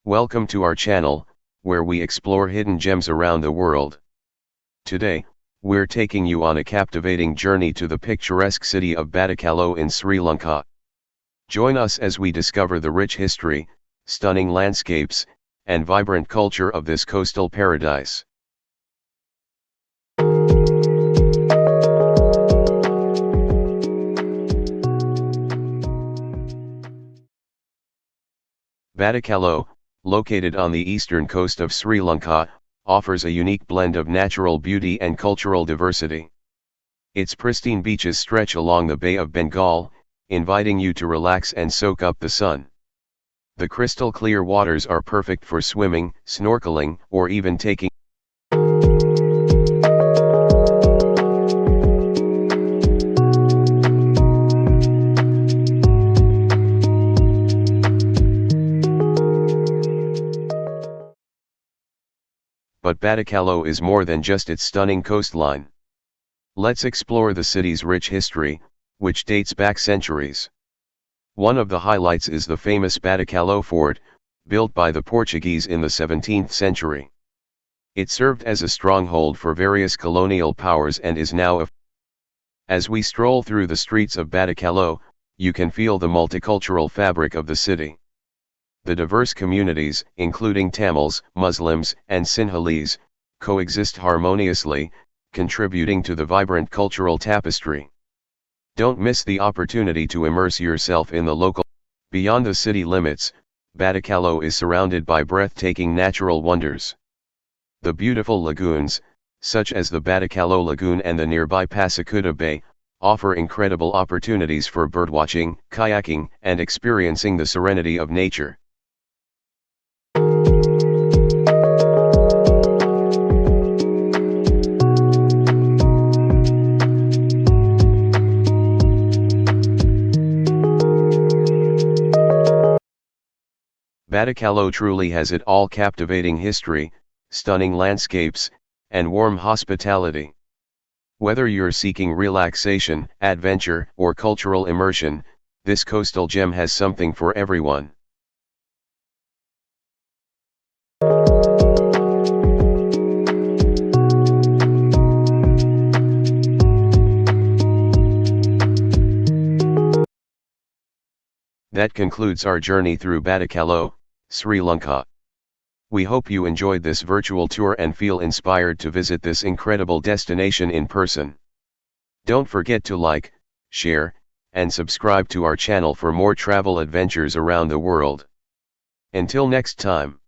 Welcome to our channel, where we explore hidden gems around the world. Today, we're taking you on a captivating journey to the picturesque city of Batticaloa in Sri Lanka. Join us as we discover the rich history, stunning landscapes, and vibrant culture of this coastal paradise. Batticaloa, located on the eastern coast of Sri Lanka, offers a unique blend of natural beauty and cultural diversity. Its pristine beaches stretch along the Bay of Bengal, inviting you to relax and soak up the sun. The crystal clear waters are perfect for swimming, snorkeling, or even taking But Batticaloa is more than just its stunning coastline. Let's explore the city's rich history, which dates back centuries. One of the highlights is the famous Batticaloa Fort, built by the Portuguese in the 17th century. It served as a stronghold for various colonial powers and is now As we stroll through the streets of Batticaloa, you can feel the multicultural fabric of the city. The diverse communities, including Tamils, Muslims, and Sinhalese, coexist harmoniously, contributing to the vibrant cultural tapestry. Don't miss the opportunity to immerse yourself in the local. Beyond the city limits, Batticaloa is surrounded by breathtaking natural wonders. The beautiful lagoons, such as the Batticaloa Lagoon and the nearby Pasikudah Bay, offer incredible opportunities for birdwatching, kayaking, and experiencing the serenity of nature. Batticaloa truly has it all: captivating history, stunning landscapes, and warm hospitality. Whether you're seeking relaxation, adventure, or cultural immersion, this coastal gem has something for everyone. That concludes our journey through Batticaloa, Sri Lanka. We hope you enjoyed this virtual tour and feel inspired to visit this incredible destination in person. Don't forget to like, share, and subscribe to our channel for more travel adventures around the world. Until next time.